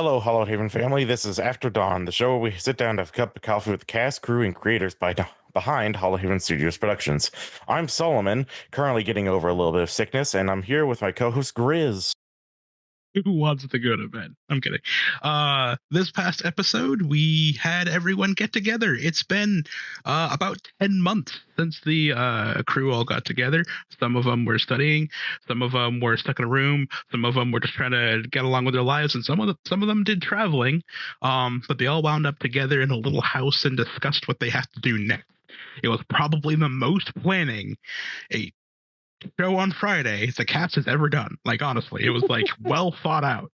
Hello, Hollow Haven family. This is After Dawn, the show where we sit down to have a cup of coffee with the cast, crew, and creators behind Hollow Haven Studios Productions. I'm Solomon, currently getting over a little bit of sickness, and I'm here with my co-host Grizz. Who wants to go to bed? I'm kidding. This past episode, we had everyone get together. It's been about 10 months since the crew all got together. Some of them were studying, some of them were stuck in a room, some of them were just trying to get along with their lives, and some of them did traveling. But they all wound up together in a little house and discussed what they have to do next. It was probably the most planning a show on Friday the cast has ever done. Like, honestly, it was like well thought out.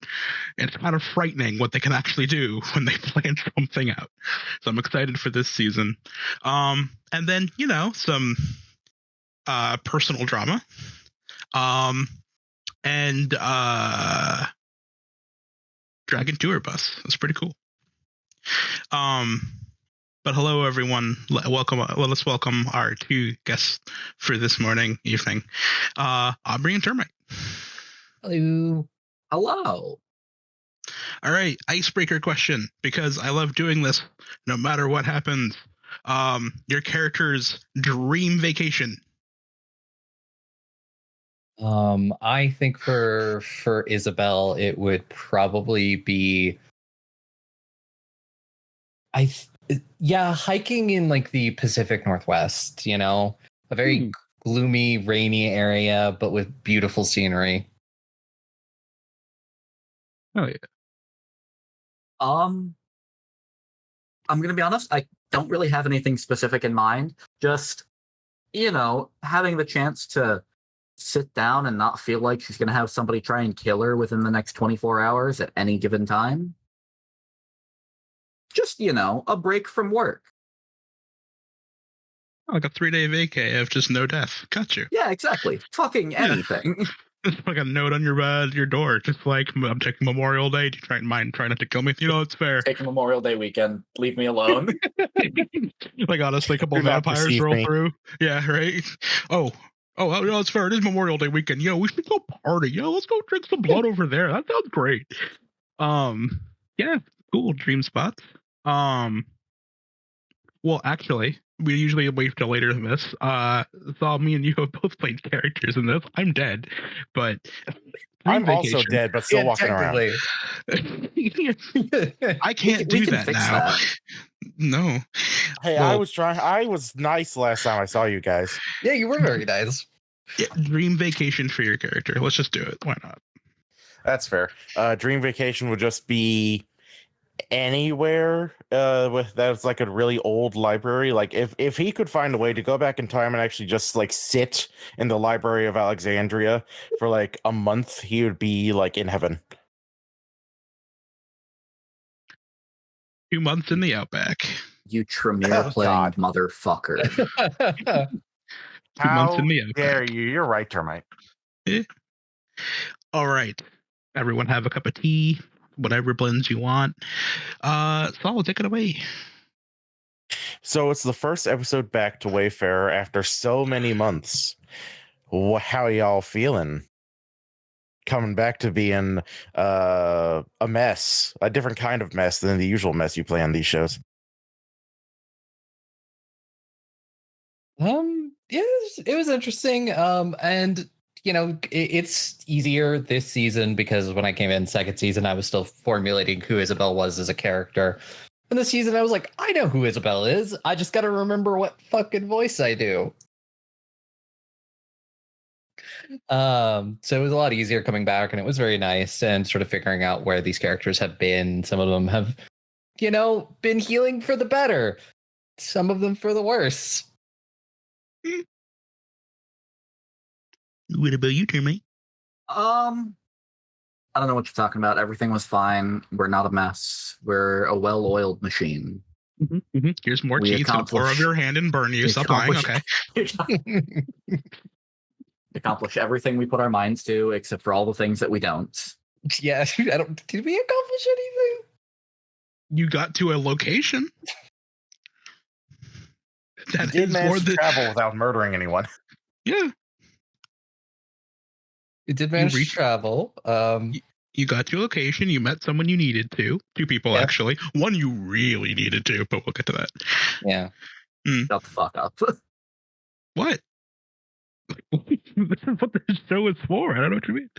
And it's kind of frightening what they can actually do when they plan something out. So I'm excited for this season. And then, some personal drama. And Dragon Tour Bus. That's pretty cool. But hello, everyone. Welcome. Let us welcome our two guests for this evening, Aubrey and Termite. Hello. Hello. All right, icebreaker question, because I love doing this no matter what happens. Your character's dream vacation. I think for Isobel, it would probably be hiking in like the Pacific Northwest, a very gloomy, rainy area, but with beautiful scenery. Oh, yeah. I'm going to be honest, I don't really have anything specific in mind. Just, having the chance to sit down and not feel like she's going to have somebody try and kill her within the next 24 hours at any given time. Just, a break from work. Like a 3-day vacay of just no death. Got you. Yeah, exactly. Fucking anything. Just like a note on your door. Just like, I'm taking Memorial Day. Do you try not to kill me? It's fair. Take a Memorial Day weekend. Leave me alone. Like, honestly, a couple of vampires roll through. Yeah, right? Oh, it's fair. It is Memorial Day weekend. We should go party. Let's go drink some blood over there. That sounds great. Yeah, cool. Dream spots. Well, actually, we usually wait till later than this. So me and you have both played characters in this. I'm dead, but I'm also dead, but still walking around. I can't do that now. That. No. Hey, well, I was nice last time I saw you guys. Yeah, you were very nice. Yeah, dream vacation for your character. Let's just do it. Why not? That's fair. Dream vacation would just be anywhere that's like a really old library. Like if he could find a way to go back in time and actually just like sit in the Library of Alexandria for like a month, he would be like in heaven. 2 months in the outback. You Tremere playing motherfucker. 2 months in the outback. Dare you? You're right, Termite. Yeah. All right, everyone have a cup of tea, whatever blends you want. Saul, take it away. So it's the first episode back to Wayfarer after so many months. How y'all feeling? Coming back to being a mess, a different kind of mess than the usual mess you play on these shows. It was interesting. And it's easier this season because when I came in second season, I was still formulating who Isobel was as a character. And this season, I was like, I know who Isobel is. I just got to remember what fucking voice I do. So it was a lot easier coming back, and it was very nice and sort of figuring out where these characters have been. Some of them have, been healing for the better. Some of them for the worse. What about you, Termite? I don't know what you're talking about. Everything was fine. We're not a mess. We're a well-oiled machine. Mm-hmm, mm-hmm. Here's more cheese to pour over your hand and burn you. Stop lying. Okay. Accomplish everything we put our minds to, except for all the things that we don't. Yeah, did we accomplish anything? You got to a location. That did manage to travel without murdering anyone. Yeah. It did manage to travel. You got to your location. You met someone you needed to. 2 people, Yep. actually. One you really needed to, but we'll get to that. Yeah. Shut the fuck up. What? This is what this show is for. I don't know what you mean.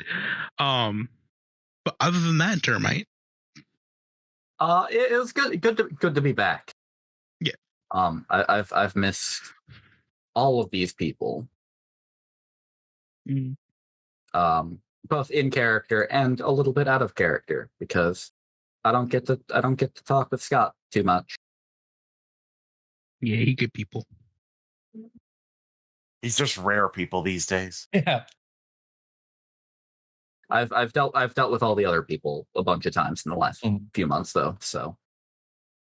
But other than that, Termite. It was good to be back. Yeah. I've missed all of these people. Both in character and a little bit out of character, because I don't get to talk with Scott too much. Yeah, he good people. He's just rare people these days. Yeah. I've dealt with all the other people a bunch of times in the last few months, though, so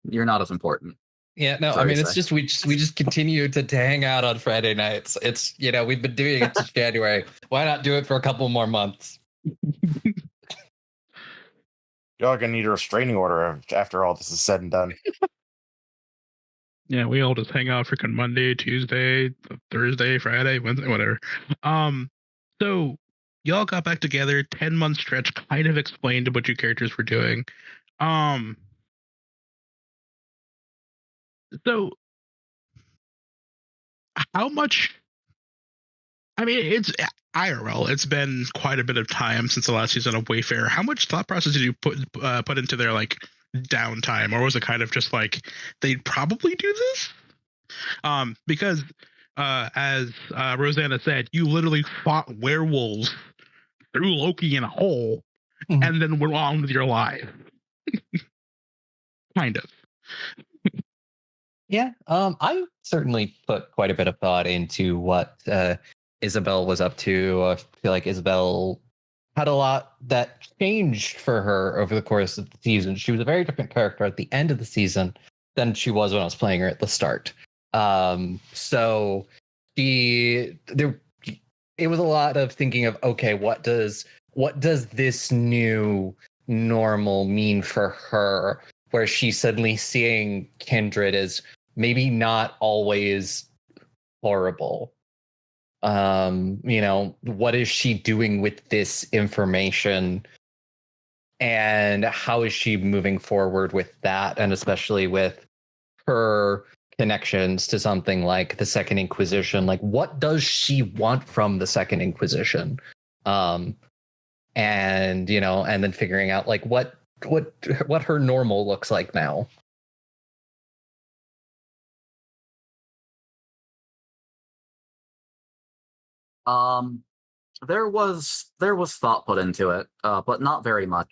you're not as important. Yeah, no, Sorry I mean, to it's say. just we just continue to hang out on Friday nights. It's, we've been doing it since January. Why not do it for a couple more months? Y'all gonna need a restraining order after all this is said and done. Yeah, we all just hang out freaking Monday, Tuesday, Thursday, Friday, Wednesday, whatever. So y'all got back together, 10-month stretch, kind of explained what your characters were doing. So how much? I mean, it's IRL. It's been quite a bit of time since the last season of Wayfarer. How much thought process did you put into their like downtime, or was it kind of just like they'd probably do this? Because as Rosanna said, you literally fought werewolves, threw Loki in a hole, and then went on with your life. Kind of. Yeah, I certainly put quite a bit of thought into what Isobel was up to. I feel like Isobel had a lot that changed for her over the course of the season. She was a very different character at the end of the season than she was when I was playing her at the start. So it was a lot of thinking of, okay, what does this new normal mean for her, where she's suddenly seeing Kindred as maybe not always horrible. What is she doing with this information, and how is she moving forward with that, and especially with her connections to something like the Second Inquisition? Like, what does she want from the Second Inquisition? And then figuring out like what her normal looks like now. There was thought put into it, but not very much.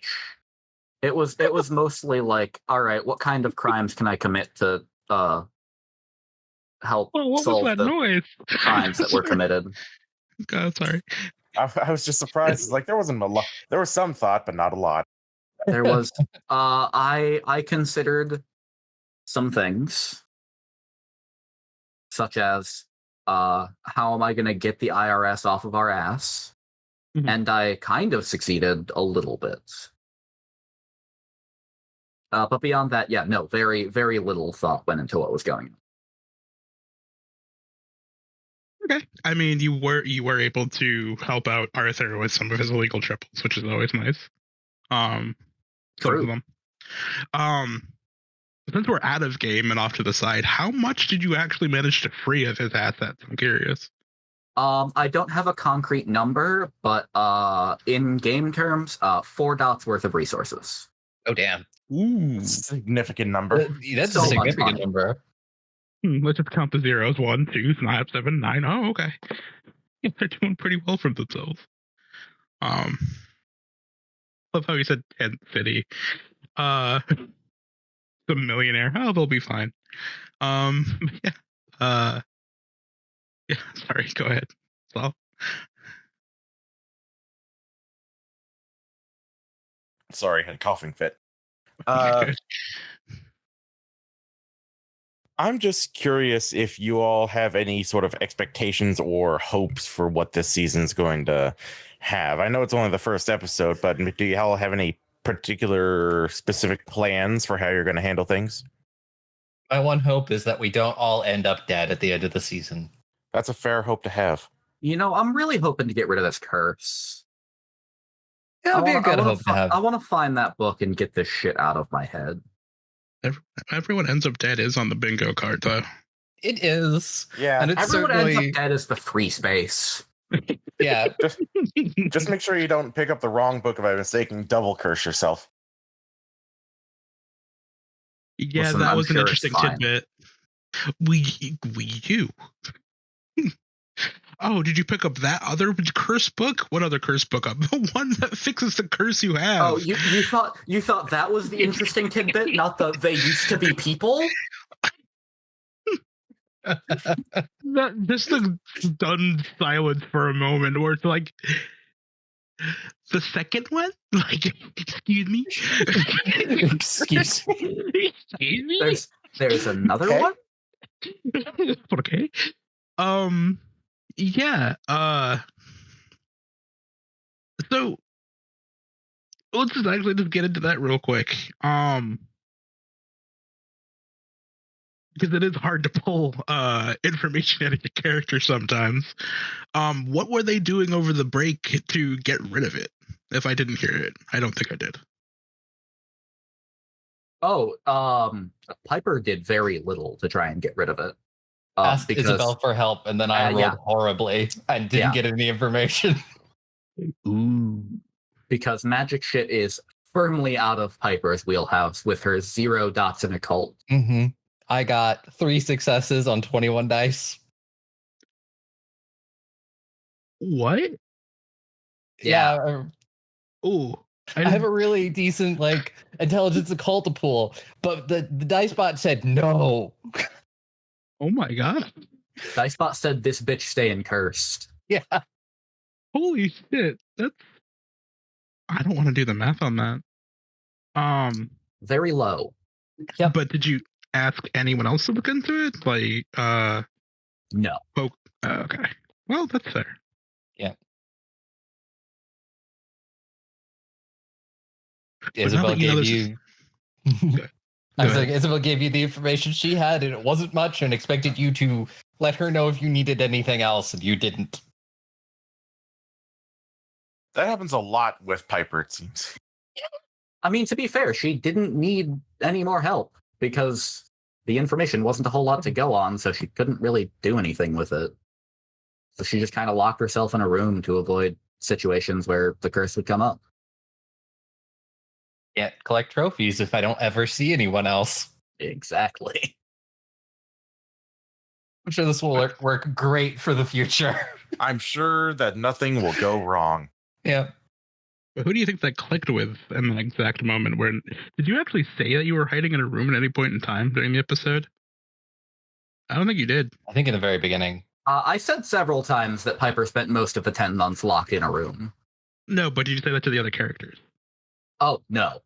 It was mostly like, all right, what kind of crimes can I commit to help solve the noise? crimes that were committed? God, sorry. I was just surprised. It's like there wasn't a lot. There was some thought, but not a lot. There was. I considered some things, such as how am I going to get the IRS off of our ass? Mhm. And I kind of succeeded a little bit. But beyond that, yeah, no, very, very little thought went into what was going on. Okay. I mean, you were able to help out Arthur with some of his illegal triples, which is always nice. Some of them. Since we're out of game and off to the side, how much did you actually manage to free of his assets? I'm curious. I don't have a concrete number, but in game terms, 4 dots worth of resources. Oh, damn. Ooh. It's a significant number. That's So a much significant money. number. Let's just count the zeros. 1, 2, 5, 7, 9. Oh, okay. Yeah, they're doing pretty well for themselves. Love how he said 10th city. The millionaire. Oh, they'll be fine. Yeah. Yeah, sorry, go ahead. So. Sorry, had a coughing fit. I'm just curious if you all have any sort of expectations or hopes for what this season's going to have. I know it's only the first episode, but do you all have any particular specific plans for how you're going to handle things? My one hope is that we don't all end up dead at the end of the season. That's a fair hope to have. I'm really hoping to get rid of this curse. Yeah, it'd be a good hope to have. I want to find that book and get this shit out of my head. Everyone ends up dead is on the bingo card, though. It is. Yeah. And it's Everyone certainly... ends up dead as the free space. Yeah. Just make sure you don't pick up the wrong book by mistake and double curse yourself. Yeah, Listen, that I'm was an sure it's interesting fine. tidbit. We you. Oh, did you pick up that other curse book? What other curse book up? The one that fixes the curse you have. Oh, you thought that was the interesting tidbit, not the they used to be people? That just a stunned silence for a moment, where it's like the second one. Like, excuse me. Excuse me. Excuse me. There's another Okay. one. Okay. Yeah. So let's just actually just get into that real quick. Because it is hard to pull information out of your character sometimes. What were they doing over the break to get rid of it? If I didn't hear it, I don't think I did. Oh, Piper did very little to try and get rid of it. Asked Because Isabel for help, and then I rolled yeah. horribly and didn't get any information. Ooh. Because magic shit is firmly out of Piper's wheelhouse with her 0 dots in occult. Mm-hmm. I got 3 successes on 21 dice. What? Yeah. Oh, I have a really decent intelligence occult pool, but the dice bot said no. Oh my god. Dicebot said this bitch staying cursed. Yeah. Holy shit. That's... I don't want to do the math on that. Very low. Yep. But did you ask anyone else to look into it? No. Okay. Well, that's fair. Yeah. Isabel gave you... I was like, Isabel gave you the information she had, and it wasn't much, and expected you to let her know if you needed anything else, and you didn't. That happens a lot with Piper, it seems. I mean, to be fair, she didn't need any more help because the information wasn't a whole lot to go on, so she couldn't really do anything with it. So she just kind of locked herself in a room to avoid situations where the curse would come up. Yeah, collect trophies if I don't ever see anyone else. Exactly. I'm sure this will work great for the future. I'm sure that nothing will go wrong. Yeah. But who do you think that clicked with in that exact moment? Where did you actually say that you were hiding in a room at any point in time during the episode? I don't think you did. I think in the very beginning. I said several times that Piper spent most of the 10 months locked in a room. No, but did you say that to the other characters? Oh, no.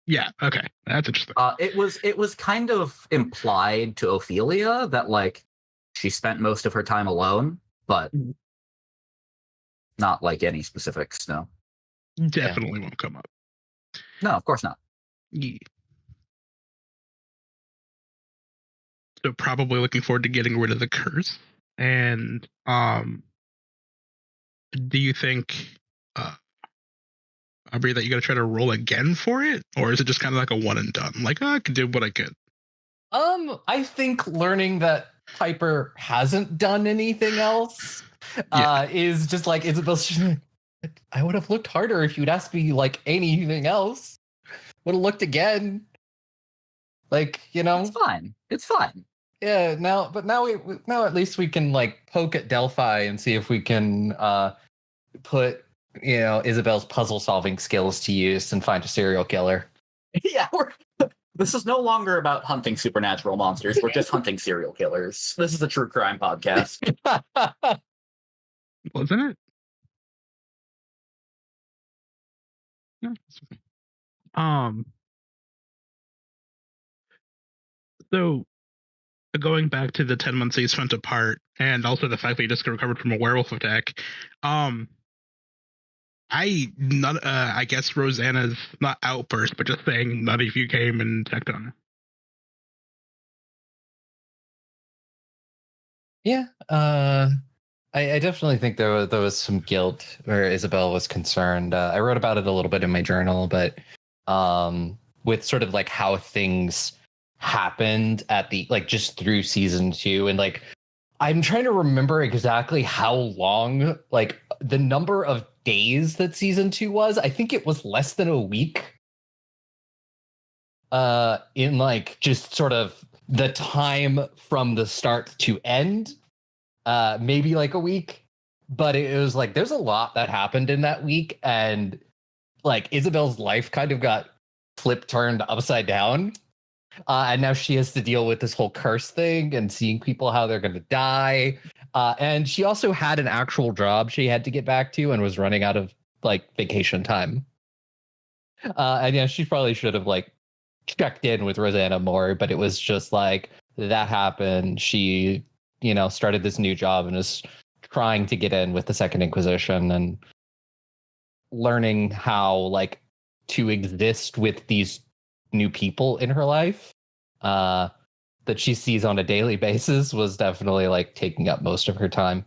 Yeah, okay. That's interesting. It was kind of implied to Ophelia that, she spent most of her time alone, but not, any specifics, no. Definitely won't come up. No, of course not. Yeah. So probably looking forward to getting rid of the curse. And do you think, Aubrey, that you got to try to roll again for it, or is it just kind of like a one and done? I could do what I could. I think learning that Piper hasn't done anything else is just like Isabel's. I would have looked harder if you'd asked me anything else. Would have looked again. It's fine. It's fine. Yeah. Now at least we can poke at Delphi and see if we can put Isabel's puzzle solving skills to use and find a serial killer. Yeah, this is no longer about hunting supernatural monsters. We're just hunting serial killers. This is a true crime podcast. Wasn't it? Yeah. So going back to the 10 months that you spent apart, and also the fact that you just recovered from a werewolf attack, I guess Rosanna's not outburst, but just saying none of you came and checked on her. Yeah. I definitely think there was some guilt where Isabel was concerned. I wrote about it a little bit in my journal, but with sort of like how things happened at the like just through season 2, and like I'm trying to remember exactly how long, like the number of days that season 2 was. I think it was less than a week. In like just sort of the time from the start to end. Maybe like a week, but it was like there's a lot that happened in that week, and like Isabel's life kind of got turned upside down, and now she has to deal with this whole curse thing and seeing people how they're going to die. And she also had an actual job she had to get back to and was running out of like vacation time. And yeah, she probably should have like checked in with Rosanna more, but it was just like that happened. She started this new job and is trying to get in with the Second Inquisition and learning how like to exist with these new people in her life that she sees on a daily basis was definitely like taking up most of her time.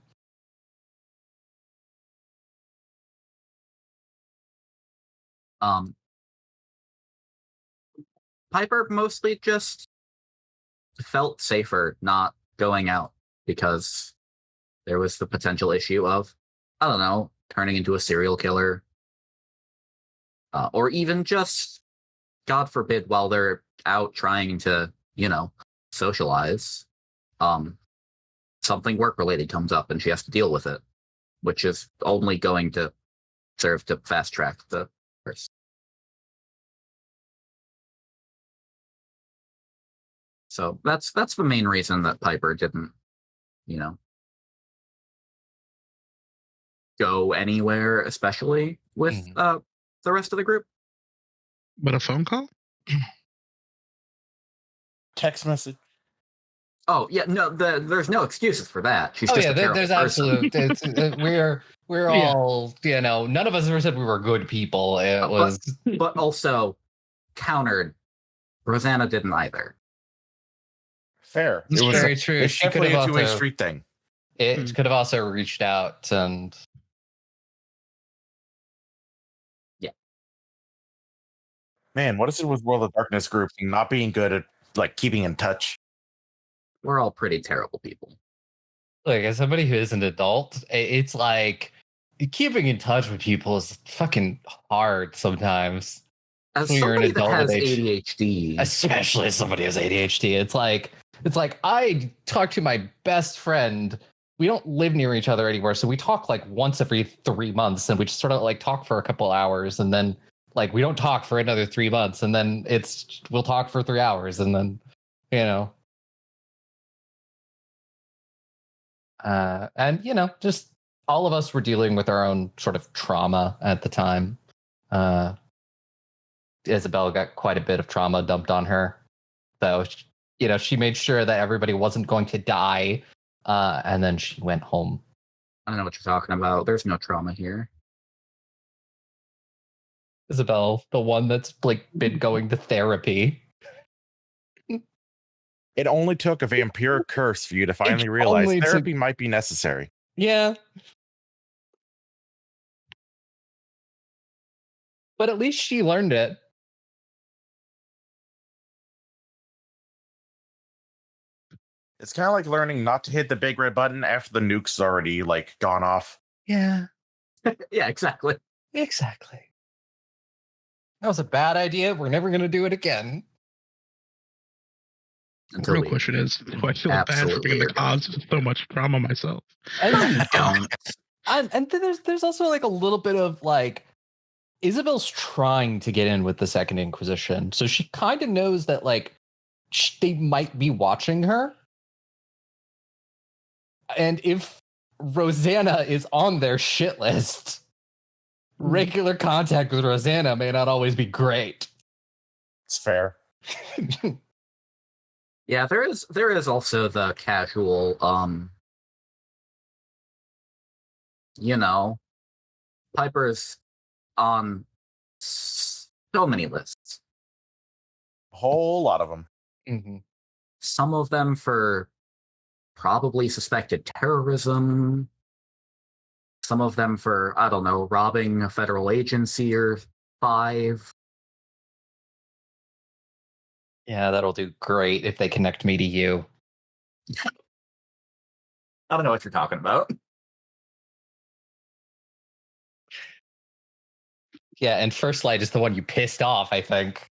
Piper mostly just felt safer not going out because there was the potential issue of, I don't know, turning into a serial killer. Or even just, God forbid, while they're out trying to, socialize, something work-related comes up and she has to deal with it, which is only going to serve to fast-track the curse. So that's the main reason that Piper didn't, go anywhere, especially with the rest of the group. But a phone call? Text message. Oh yeah, no, there's no excuses for that. She's just a terrible there's person. absolute. We're Yeah. all none of us ever said we were good people. It was, but also countered. Rosanna didn't either. Fair. It's It was very true. It's She could definitely have a two-way also street thing. it could have also reached out and Man, what is it with World of Darkness groups and not being good at like keeping in touch? We're all pretty terrible people. like as somebody who is an adult, it's like keeping in touch with people is fucking hard sometimes. As When you're an somebody that adult has with ADHD, especially as somebody who has ADHD, it's like I talk to my best friend. We don't live near each other anymore, so we talk like once every 3 months, and we just sort of like talk for a couple hours, and then like we don't talk for another 3 months, and then we'll talk for 3 hours, and then and just all of us were dealing with our own sort of trauma at the time. Isabel got quite a bit of trauma dumped on her, so she made sure that everybody wasn't going to die, and then she went home. I don't know what you're talking about. There's no trauma here. Isabel, the one that's like been going to therapy. It only took a vampiric curse for you to finally realize therapy might be necessary. Yeah. But at least she learned it. It's kind of like learning not to hit the big red button after the nuke's already like gone off. Yeah. Yeah, exactly. Exactly. That was a bad idea. We're never going to do it again. The real question is, do I feel bad for being the cause of so much trauma myself? And don't. And then there's also like a little bit of like Isabel's trying to get in with the Second Inquisition, so she kind of knows that like they might be watching her, and if Rosanna is on their shit list, regular contact with Rosanna may not always be great. It's fair. Yeah, there is also the casual, Piper's on so many lists. A whole lot of them. Mm-hmm. Some of them for probably suspected terrorism. some of them for, I don't know, robbing a federal agency or 5. Yeah, that'll do great if they connect me to you. I don't know what you're talking about. Yeah, and First Light is the one you pissed off, I think.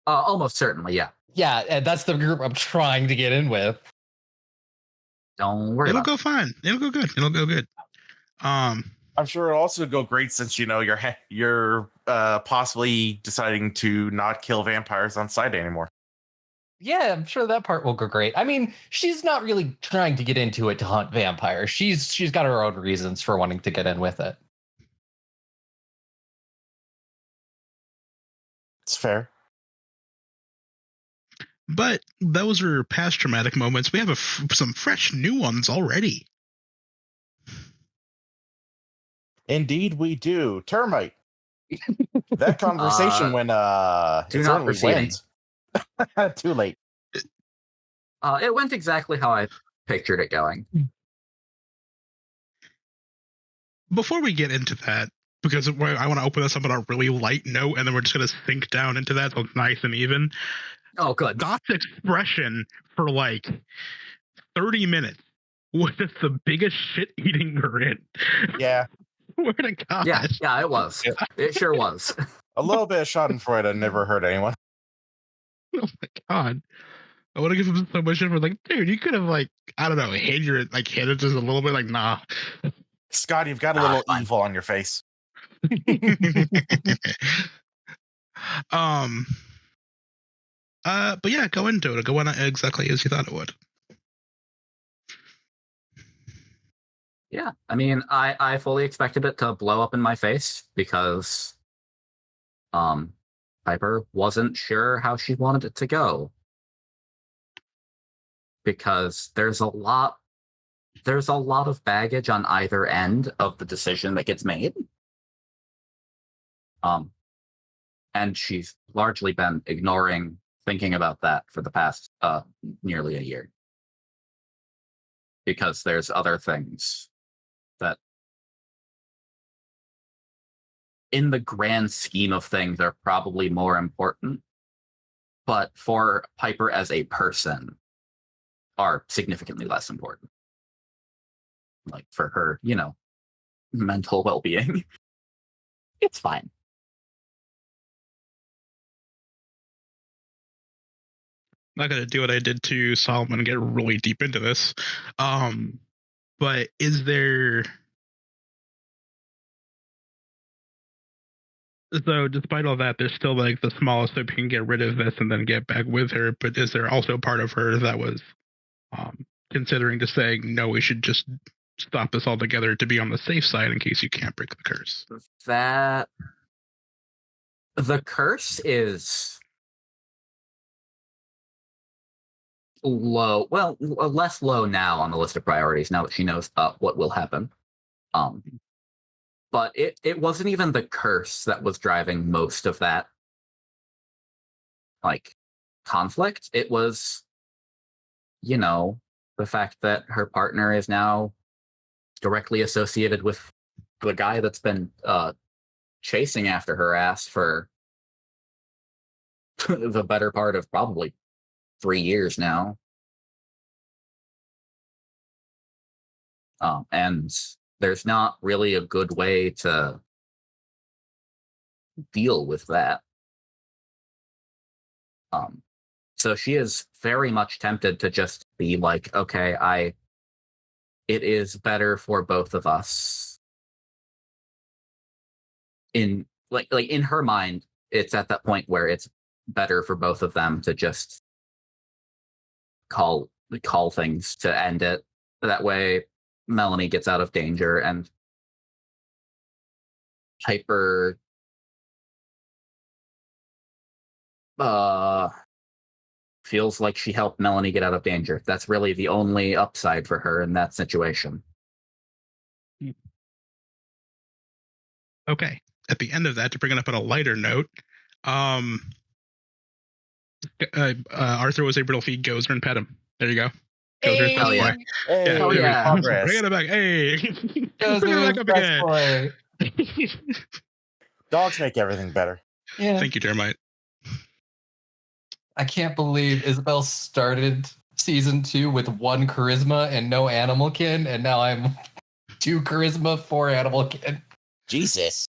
Almost certainly, yeah. Yeah, and that's the group I'm trying to get in with. Don't worry It'll about go fine. It'll go good. It'll go good. I'm sure it'll also go great since you're possibly deciding to not kill vampires on site anymore. Yeah, I'm sure that part will go great. I mean, she's not really trying to get into it to hunt vampires. She's got her own reasons for wanting to get in with it. It's fair. But those are past traumatic moments. We have some fresh new ones already. Indeed, we do. Termite. That conversation went do it not certainly proceed. went. Too late. It went exactly how I pictured it going. Before we get into that, because I want to open this up on a really light note, and then we're just going to sink down into that so it's nice and even. Oh, good. Dot's expression for like 30 minutes was just the biggest shit-eating grin. Yeah. Swear to God. Yeah, it was. Yeah. It sure was. A little bit of Schadenfreude never hurt anyone. Oh my God. I want to give him so much shit for like, dude, you could have like, I don't know, hit it just a little bit, like, nah. Scott, you've got a little evil on your face. But yeah, go into it. Go on exactly as you thought it would. Yeah, I mean, I fully expected it to blow up in my face because Piper wasn't sure how she wanted it to go. Because there's a lot of baggage on either end of the decision that gets made. And she's largely been ignoring thinking about that for the past nearly a year. Because there's other things that, in the grand scheme of things, are probably more important, but for Piper as a person, are significantly less important. Like for her, mental well-being. It's fine. I'm not gonna do what I did to Solomon and get really deep into this. But is there, so despite all that, there's still like the smallest hope you can get rid of this and then get back with her, but is there also part of her that was considering just saying, no, we should just stop this altogether to be on the safe side in case you can't break the curse? That the curse is low. Well, less low now on the list of priorities now that she knows what will happen. But it wasn't even the curse that was driving most of that like conflict. It was, the fact that her partner is now directly associated with the guy that's been chasing after her ass for the better part of probably 3 years now. And there's not really a good way to deal with that. So she is very much tempted to just be like, okay, it is better for both of us. In in her mind, it's at that point where it's better for both of them to just call things to end it. That way Melanie gets out of danger and Piper feels like she helped Melanie get out of danger. That's really the only upside for her in that situation. Okay. At the end of that, to bring it up on a lighter note, Arthur was able to feed Gozer and pet him. There you go. Goes her Hell best yeah. boy. Hey, Oh, yeah. progress. Bring it back. Hey. Goes Bring it her back up best again. boy. Dogs make everything better. Yeah. Thank you, Termite. I can't believe Isabel started season 2 with 1 charisma and no animal kin, and now I'm 2 charisma, 4 animal kin. Jesus.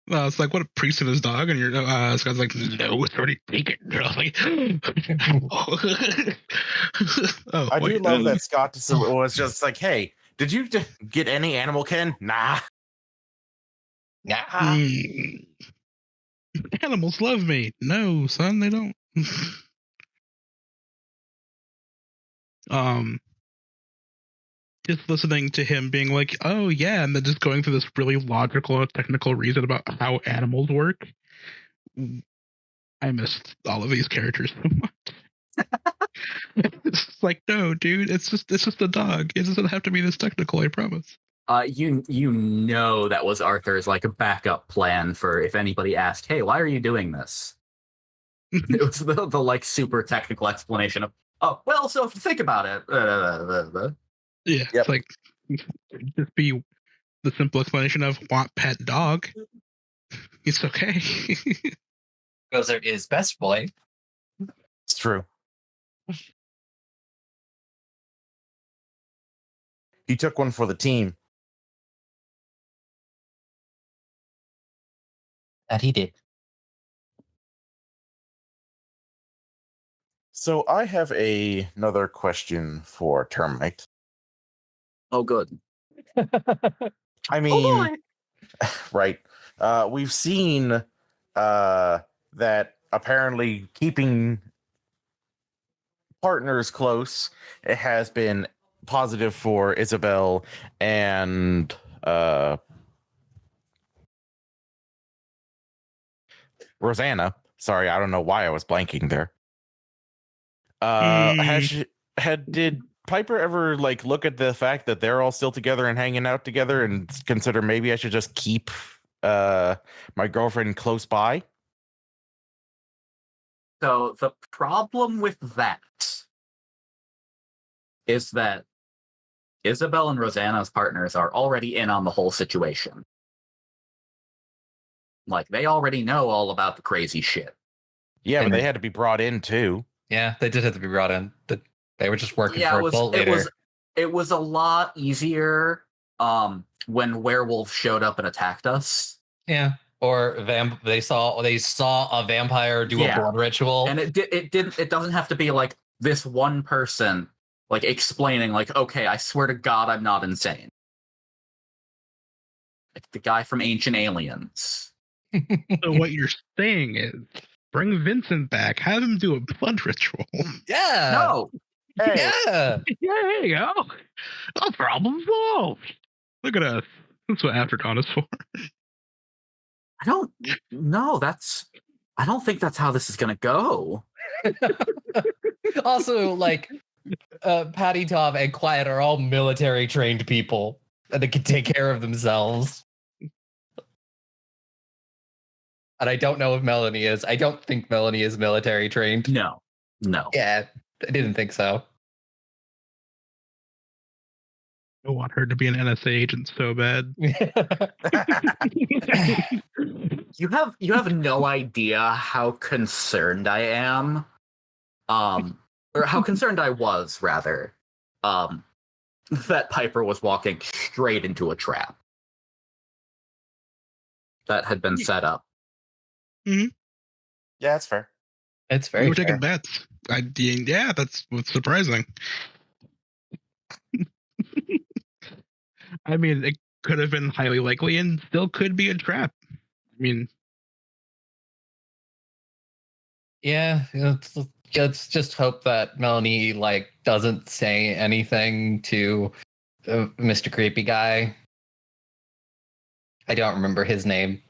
Well, it's like, what, a priest and his dog? And Scott's like, no, it's already taken. And I was like, oh, I do wait, love that Scott was just like, hey, did you get any animal kin? Nah. Mm. Animals love me. No, son, they don't. Just listening to him being like, oh yeah, and then just going through this really logical and technical reason about how animals work. I missed all of these characters so much. It's like, no, dude, it's just a dog. It doesn't have to be this technical, I promise. You know that was Arthur's like a backup plan for if anybody asked, hey, why are you doing this? It was the like super technical explanation of, oh, well, so if you think about it, Yeah, Yep. It's like, just be the simple explanation of want pet dog. It's okay. Goes there is best boy. It's true. He took one for the team. That he did. So I have another question for Termite. oh, good. I mean, right. We've seen that apparently keeping partners close, it has been positive for Isobel and Rosanna. Sorry, I don't know why I was blanking there. Did Piper ever like look at the fact that they're all still together and hanging out together and consider maybe I should just keep my girlfriend close by? So the problem with that is that Isabel and Rosanna's partners are already in on the whole situation. Like, they already know all about the crazy shit. Yeah, but they had to be brought in too. Yeah, they did have to be brought in. They were just working for a cult leader. It was a lot easier when werewolves showed up and attacked us. Yeah. Or they saw a vampire do a blood ritual. And it doesn't have to be like this one person like explaining like, okay, I swear to God I'm not insane. Like the guy from Ancient Aliens. So what you're saying is bring Vincent back, have him do a blood ritual. Yeah. No. Hey, Yeah. Yeah, there you go. No problem solved. Look at us. That's what Aftercon is for. I don't think that's how this is gonna go. Also, like Patty, Tom, and Quiet are all military trained people and they can take care of themselves. And I don't know if Melanie is. I don't think Melanie is military trained. No. Yeah, I didn't think so. I want her to be an NSA agent so bad. You have no idea how concerned I am. Or how concerned I was, rather. That Piper was walking straight into a trap that had been set up. Mm-hmm. yeah, that's fair. It's very We were fair. taking bets. Yeah, that's what's surprising. I mean, it could have been highly likely and still could be a trap. I mean, Yeah, let's just hope that Melanie like doesn't say anything to Mr. Creepy Guy. I don't remember his name.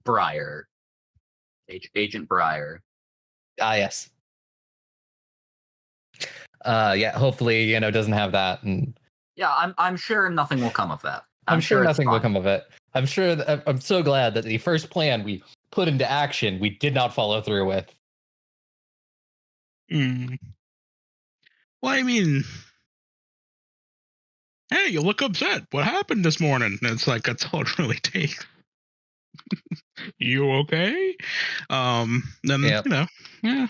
Breyer. Agent Breyer. Ah, yes. Yeah, hopefully, doesn't have that, and Yeah, I'm sure nothing will come of that. I'm sure it's nothing will fine. come of it. I'm sure I'm so glad that the first plan we put into action, we did not follow through with. Well, I mean, hey, you look upset. What happened this morning? And it's like, that's all it really takes. You okay? Then, Yep. you know, yeah.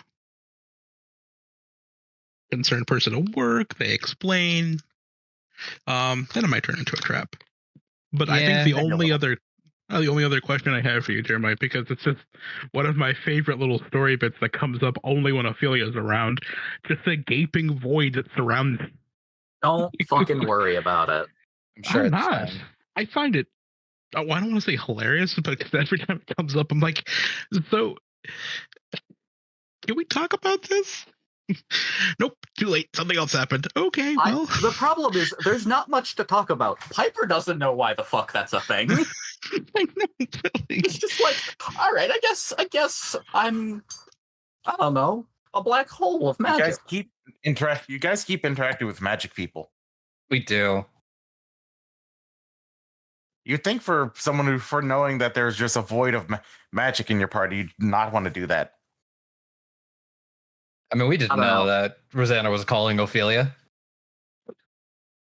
Concerned person at work, they explain. Then it might turn into a trap. But I think the only other question I have for you, Termite, because it's just one of my favorite little story bits that comes up only when Ophelia's around, just the gaping void that surrounds. Don't fucking worry about it. I'm sure I'm it's not. fine. I find it. I don't want to say hilarious, but every time it comes up, I'm like, so can we talk about this? Nope, too late. Something else happened. Okay, well. The problem is there's not much to talk about. Piper doesn't know why the fuck that's a thing. I know, It's just like, all right, I guess I'm, I don't know, a black hole of magic. You guys keep interacting with magic people. We do. You'd think for someone for knowing that there's just a void of magic in your party, you'd not want to do that. I mean, we didn't know that Rosanna was calling Ophelia.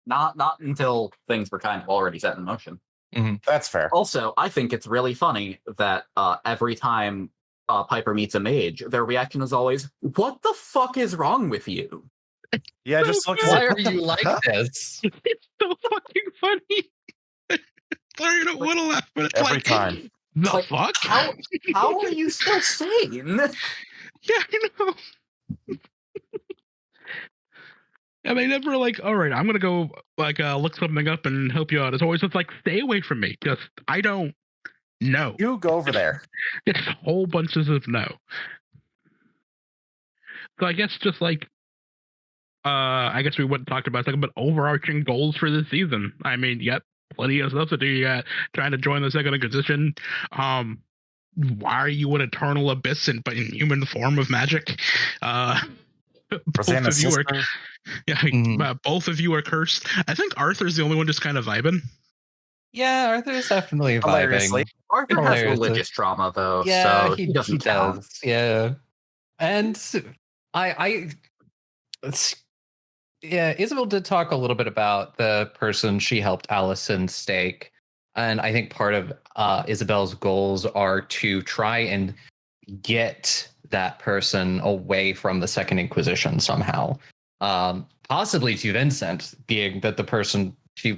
Not until things were kind of already set in motion. Mm-hmm. That's fair. Also, I think it's really funny that every time Piper meets a mage, their reaction is always, "What the fuck is wrong with you?" Yeah, just look. Why are you like this? It's so fucking funny. Sorry, I don't want to laugh, but it's Every like, time. The Like, fuck? How are you still sane? Yeah, I know. And they never like, all right, I'm gonna go like look something up and help you out. It's always just like, stay away from me. Just I don't know. You go over there. It's whole bunches of no. So I guess just like I guess we wouldn't talk about something, but overarching goals for this season. I mean, yep, plenty of stuff to do. You got trying to join the Second Inquisition. Why are you an eternal abyss but in human form of magic? Both of you are, both of you are cursed. I think Arthur's the only one just kind of vibing. Yeah, Arthur's definitely Hilariously. vibing. Arthur has religious trauma, though, yeah, so he doesn't count. does. Yeah, and Isobel did talk a little bit about the person she helped Allison stake, and I think part of Isabel's goals are to try and get that person away from the Second Inquisition somehow. Possibly to Vincent, being that the person she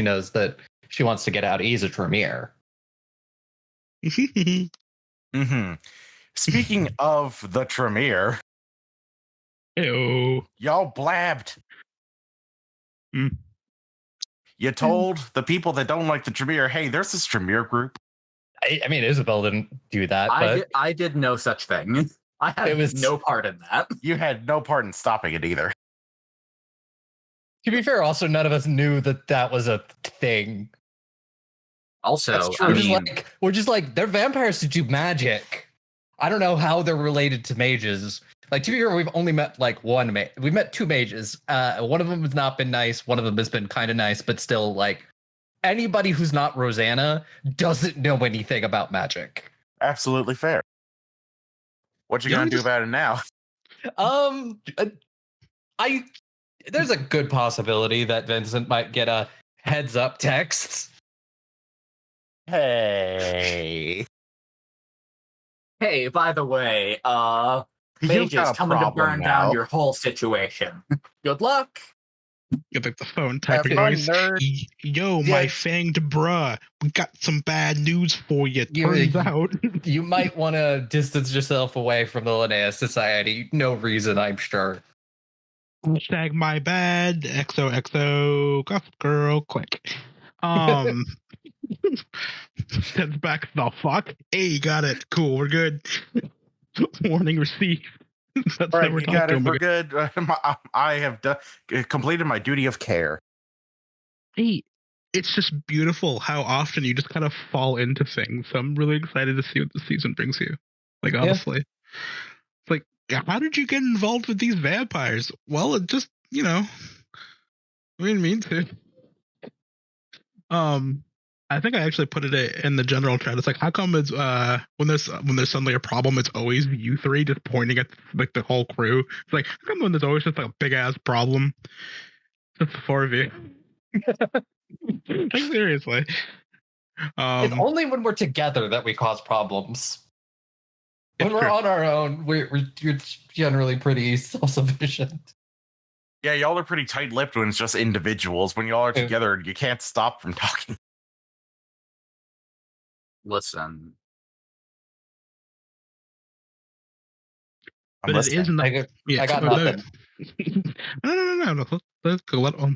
knows that she wants to get out is a Tremere. Mm-hmm. Speaking of the Tremere, y'all blabbed. You told the people that don't like the Tremere, hey, there's this Tremere group. I mean, Isobel didn't do that. I did no such thing. I had no part in that. You had no part in stopping it either. To be fair, also none of us knew that was a thing. Also, we're just like they're vampires who do magic. I don't know how they're related to mages. Like, to be fair, we've only met like one mage. We've met two mages. One of them has not been nice. One of them has been kind of nice, but still, like, anybody who's not Rosanna doesn't know anything about magic. Absolutely fair. What you gonna do about it now? There's a good possibility that Vincent might get a heads up text. Hey, by the way, mages coming to burn down your whole situation. Good luck. You pick the phone, type yo, my fanged bruh, we got some bad news for you. Turns out you might want to distance yourself away from the Linnaeus Society. No reason, I'm sure. Hashtag my bad. XOXO. Gossip Girl. Click. Sends back the fuck. Hey, got it. Cool. We're good. Warning received. All right, you got it. We're good. I have completed my duty of care. Hey, it's just beautiful how often you just kind of fall into things. So I'm really excited to see what the season brings you. Like, honestly. It's like, how did you get involved with these vampires? Well, it just, we didn't mean to. I think I actually put it in the general chat. It's like, how come it's when there's suddenly a problem, it's always you three just pointing at like the whole crew. It's like, how come when there's always just like a big ass problem, just the four of you? Like, seriously. It's only when we're together that we cause problems. When we're true. on our own, you're generally pretty self-sufficient. Yeah, y'all are pretty tight-lipped when it's just individuals. When y'all are Yeah. together, you can't stop from talking. Listen, I'm But it is listening. not. Yeah, I got but nothing. No. Let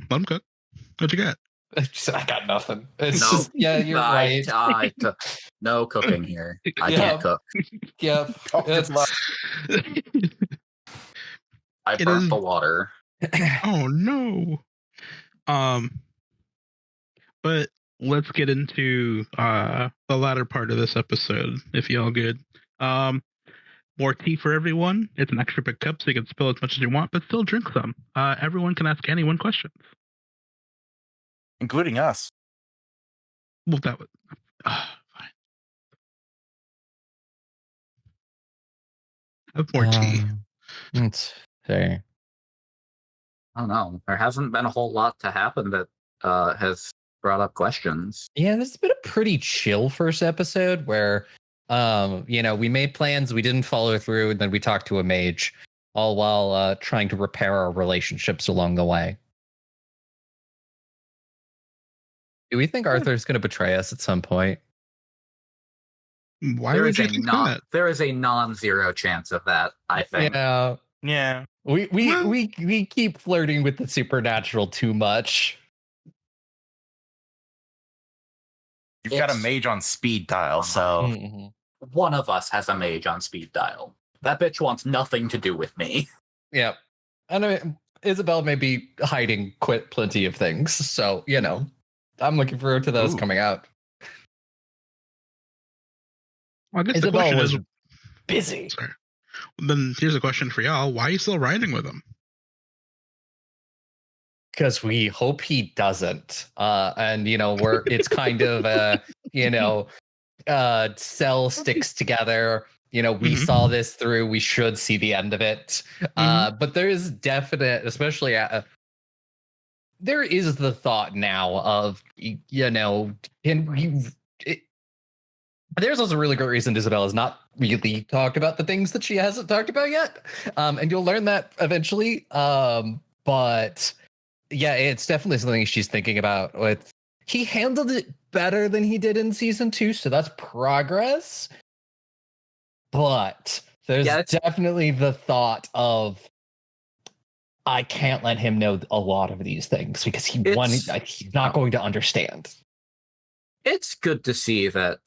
them cook. What you got? I got nothing. It's no, just, yeah, you're right. No cooking here. I Yeah. can't cook. Yeah, Oh, good it's- luck. I It burnt is- the water. Oh no. But let's get into the latter part of this episode, if y'all good. More tea for everyone. It's an extra big cup, so you can spill as much as you want, but still drink some. Everyone can ask anyone questions. Including us. Well, that would fine. Have more tea. It's fair. I don't know. There hasn't been a whole lot to happen that has brought up questions. Yeah, this has been a pretty chill first episode where, we made plans, we didn't follow through, and then we talked to a mage, all while trying to repair our relationships along the way. Do we think Arthur's going to betray us at some point? Why There would is you a think non that? there is a non-zero chance of that, I think. Yeah, Yeah. we keep flirting with the supernatural too much. You've got a It's- mage on speed dial, so Mhm. One of us has a mage on speed dial. That bitch wants nothing to do with me. Yeah, and I mean, Isabel may be hiding plenty of things, so I'm looking forward to those Ooh. coming out. Well, I guess the Isabel question was is, busy. sorry. Then here's a question for y'all: why are you still riding with him? Because we hope he doesn't. And it's kind of cell sticks together. We Mhm. saw this through. We should see the end of it. But there is definite, especially there is the thought now of there's also a really great reason Isabel has not really talked about the things that she hasn't talked about yet. And you'll learn that eventually. But yeah, it's definitely something she's thinking about. He handled it better than he did in season 2, so that's progress. But there's definitely the thought of, I can't let him know a lot of these things because he's not going to understand. It's good to see that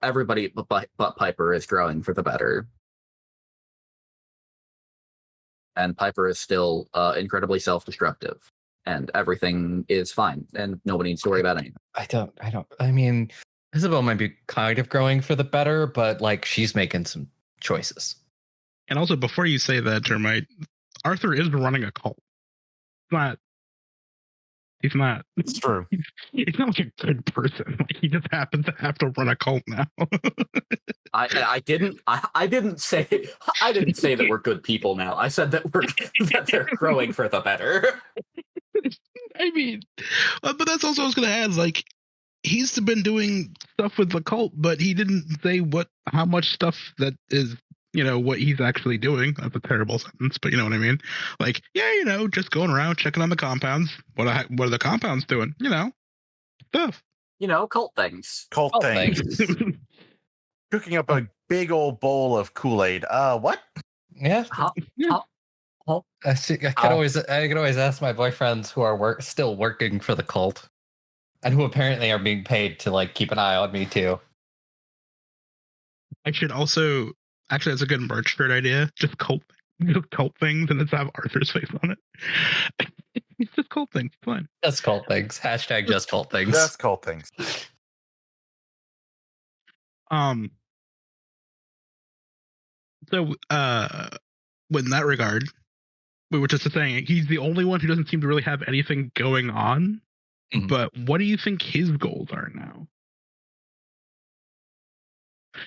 everybody but Piper is growing for the better. And Piper is still incredibly self-destructive. And everything is fine. And nobody needs to worry about anything. I mean, Isabel might be kind of growing for the better, but she's making some choices. And also, before you say that, Termite, Arthur is running a cult. He's not. it's true. He's not like a good person. He just happens to have to run a cult now. I didn't say that we're good people now. I said that that they're growing for the better. I mean, but that's also what I was going to add. He's been doing stuff with the cult, but he didn't say how much stuff that is, what he's actually doing. That's a terrible sentence, but you know what I mean? Just going around checking on the compounds. What are the compounds doing? Stuff. Cult things. Cult things. Cooking up a big old bowl of Kool-Aid. What? Yeah. Yeah. I could always ask my boyfriends who are still working for the cult, and who apparently are being paid to keep an eye on me too. I should also actually, that's a good merch shirt idea. Just cult things, and it's have Arthur's face on it. It's just cult things. Fine. Just cult things. Hashtag just cult things. Just cult things. So, in that regard, we were just saying he's the only one who doesn't seem to really have anything going on. Mhm. But what do you think his goals are now?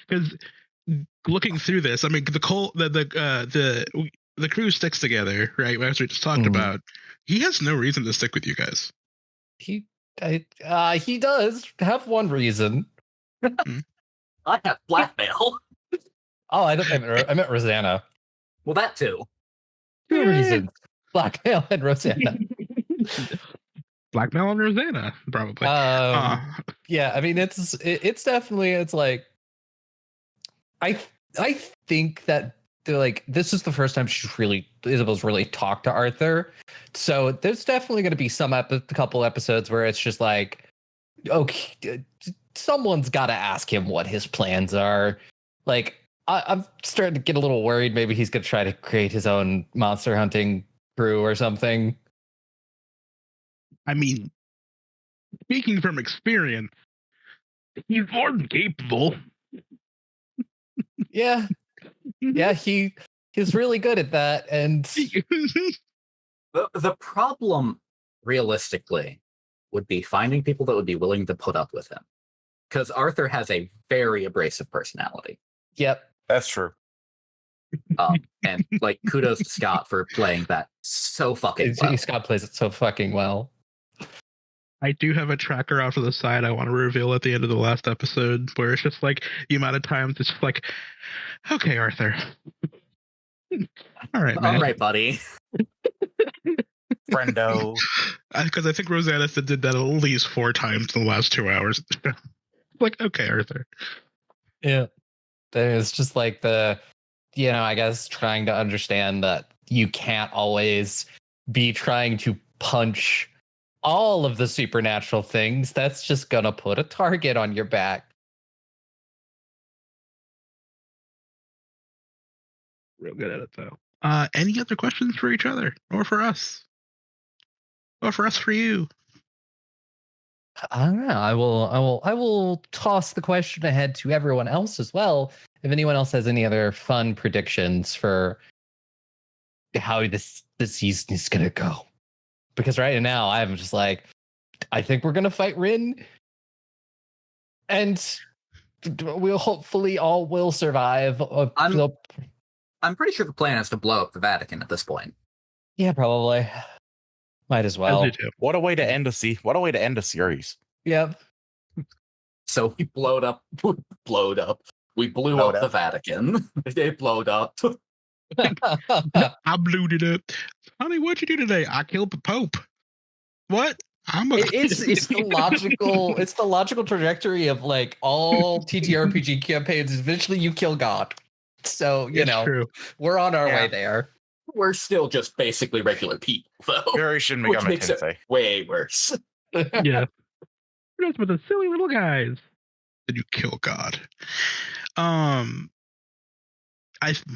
Because looking through this, I mean, the crew sticks together, right? As we just talked Mhm. about, he has no reason to stick with you guys. He does have one reason. I have blackmail. Oh, I meant Rosanna. Well, that too. Two reasons: blackmail and Rosanna. Blackmail and Rosanna, probably. Yeah, I mean, it's definitely, it's like, I think that they're like, this is the first time Isabel's really talked to Arthur, so there's definitely going to be a couple episodes where it's just like, okay, someone's got to ask him what his plans are. Like, I'm starting to get a little worried. Maybe he's going to try to create his own monster hunting crew or something. I mean, speaking from experience, he's more than capable. Yeah, he's really good at that. And The problem, realistically, would be finding people that would be willing to put up with him. Because Arthur has a very abrasive personality. yep, That's true. And like, kudos to Scott for playing that so fucking well. Scott plays it so fucking well. I do have a tracker off to the side I want to reveal at the end of the last episode, where it's just like the amount of times it's just like, okay, Arthur. All right, man. All right, buddy. Friendo. Because I think Rosanna did that at least 4 times in the last 2 hours. Like, okay, Arthur. Yeah. There's just like I guess trying to understand that you can't always be trying to punch all of the supernatural things. That's just gonna put a target on your back. Real good at it, though. Any other questions for each other, or for us, or for you? I don't know. I will toss the question ahead to everyone else as well. If anyone else has any other fun predictions for how this season is gonna go, because right now I'm just like, I think we're gonna fight Rin, and we'll hopefully all will survive. I'm pretty sure the plan is to blow up the Vatican at this point. Yeah, probably. Might as well. What a way to end a series. Yep. So we blowed up. We blew up the Vatican. They blowed up. I blew it up. Honey, what'd you do today? I killed the Pope. What? It's the logical trajectory of like all TTRPG campaigns. Eventually you kill God. So, true. We're on our way there. We're still just basically regular people, though. Very Shin Which Megami makes it Tensei. way worse. Yeah. We're just with the silly little guys. Did you kill God?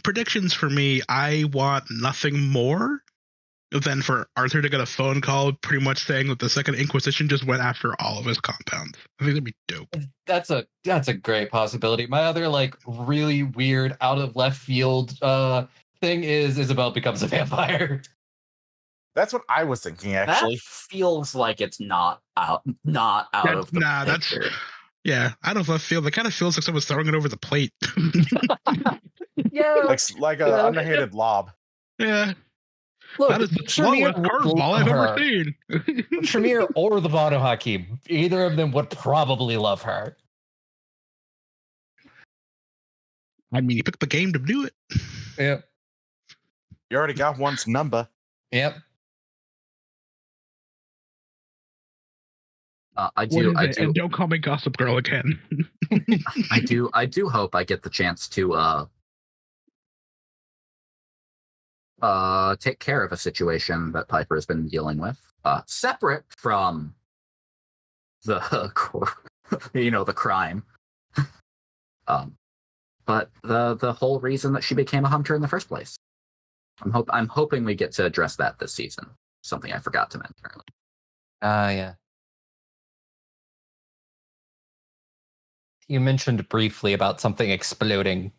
Predictions for me, I want nothing more than for Arthur to get a phone call pretty much saying that the Second Inquisition just went after all of his compounds. I think that'd be dope. That's a great possibility. My other like really weird out of left field thing is Isabel becomes a vampire. That's what I was thinking, actually. That feels like it's not out of the picture. Yeah, out of left field. It kind of feels like someone's throwing it over the plate. Yeah. Like an underhanded lob. Yeah. Look, that is the slowest curveball I've ever seen. Tremere or the Vado Hakim, either of them would probably love her. I mean, you picked the game to do it. Yep. You already got one's number. Yep. I do. And don't call me Gossip Girl again. I do hope I get the chance to take care of a situation that Piper has been dealing with, separate from the the crime. But the whole reason that she became a hunter in the first place. I'm hoping we get to address that this season. Something I forgot to mention earlier. Yeah. You mentioned briefly about something exploding.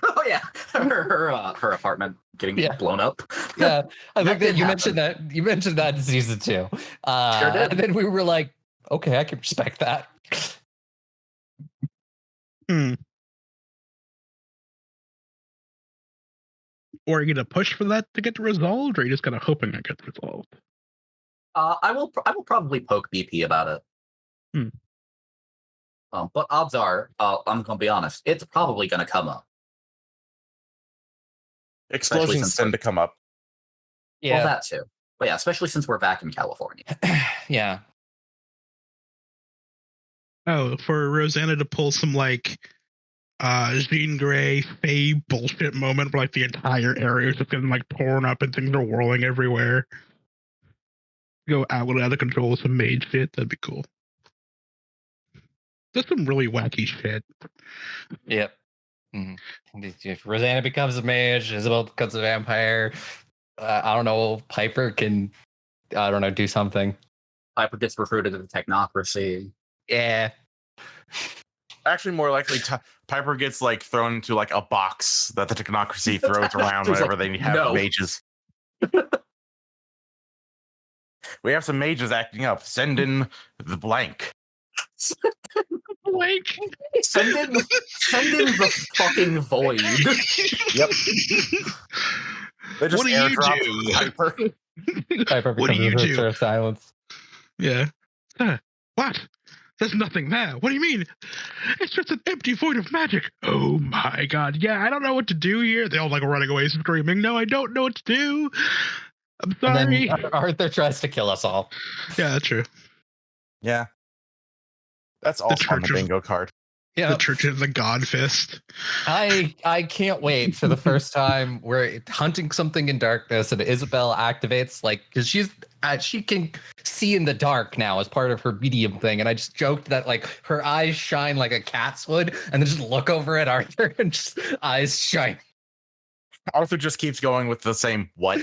Oh yeah, her apartment getting Yeah. blown up. Yeah, I think that did you happen. mentioned that in season 2. Sure did. And then we were like, okay, I can respect that. Or are you gonna push for that to get resolved, or are you just kind of hoping it gets resolved? I will probably poke BP about it. But odds are, I'm gonna be honest, it's probably gonna come up. Explosions since tend to come up. Yeah, Well, that too. But yeah, especially since we're back in California. yeah. Oh, for Rosanna to pull some like Jean Grey Faye bullshit moment where like the entire area is just getting like torn up and things are whirling everywhere. Go out of control with some mage shit, that'd be cool. That's some really wacky shit. Yep. If Rosanna becomes a mage, Isabel becomes a vampire. I don't know. Piper can, I don't know, do something. Piper gets recruited to the technocracy. Yeah. Actually, more likely, Piper gets like thrown into like a box that the technocracy throws around whenever they have mages. We have some mages acting up. Send in the blank. Blank. Send in the fucking void. Yep. They just What do you airdrop do? Piper. Piper What do you becomes a do? picture of silence. Yeah. What? There's nothing there. What do you mean? It's just an empty void of magic. Oh my god. Yeah, I don't know what to do here. They all like running away screaming, no, I don't know what to do. I'm sorry. And then Arthur tries to kill us all. Yeah, that's true. Yeah. That's also on the bingo card. Yeah. The Church of the God Fist. I can't wait for the first time we're hunting something in darkness and Isabel activates, like, because she can see in the dark now as part of her medium thing, and I just joked that like her eyes shine like a cat's would, and then just look over at Arthur and just eyes shine. Arthur just keeps going with the same what?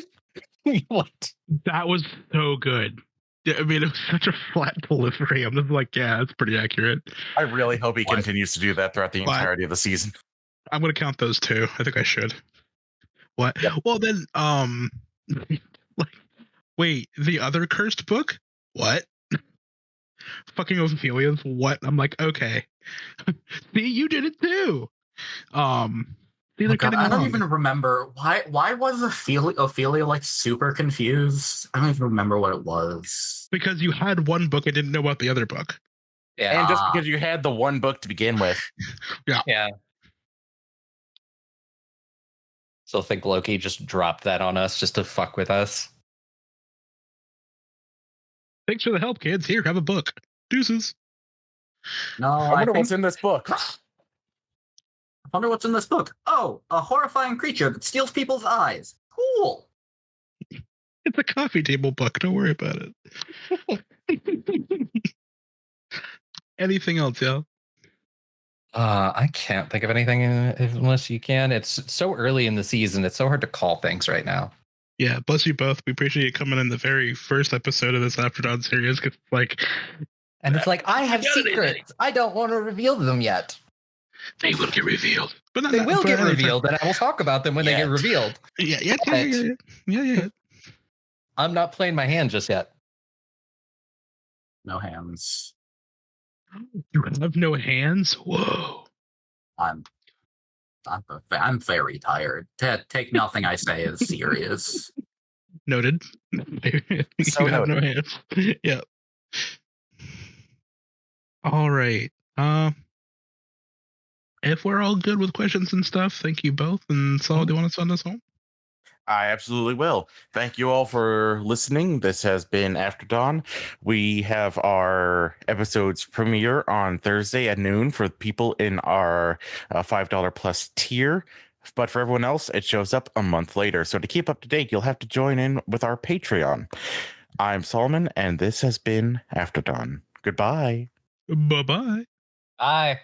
What? That was so good. I mean, it was such a flat delivery. I'm just like, yeah, it's pretty accurate. I really hope he continues to do that throughout the entirety of the season. I'm gonna count those two. I think I should. What? Yep. Well then, like, wait, the other cursed book? What? Fucking Ophelia's what? I'm like, okay. See, you did it too. Oh God, I don't even remember why was Ophelia like super confused. I don't even remember what it was. Because you had one book and didn't know about the other book. Yeah. And just because you had the one book to begin with. Yeah. So I think Loki just dropped that on us just to fuck with us. Thanks for the help, kids. Here, have a book. Deuces. No, I wonder what's in this book. I wonder what's in this book. Oh, a horrifying creature that steals people's eyes. Cool. It's a coffee table book. Don't worry about it. Anything else, y'all? I can't think of anything unless you can. It's so early in the season. It's so hard to call things right now. Yeah, bless you both. We appreciate you coming in the very first episode of this After Dawn series. Cause And it's like, I have secrets. I don't want to reveal them yet. They will get revealed. But they will get revealed, and I will talk about them when they get revealed. Yeah. I'm not playing my hand just yet. No hands. You have no hands? Whoa. I'm very tired. Take nothing I say as serious. Noted. So you have no hands. Yep. All right. If we're all good with questions and stuff, thank you both. And Saul, do you want to send us home? I absolutely will. Thank you all for listening. This has been After Dawn. We have our episodes premiere on Thursday at noon for people in our $5 plus tier. But for everyone else, it shows up a month later. So to keep up to date, you'll have to join in with our Patreon. I'm Solomon, and this has been After Dawn. Goodbye. Bye-bye. Bye.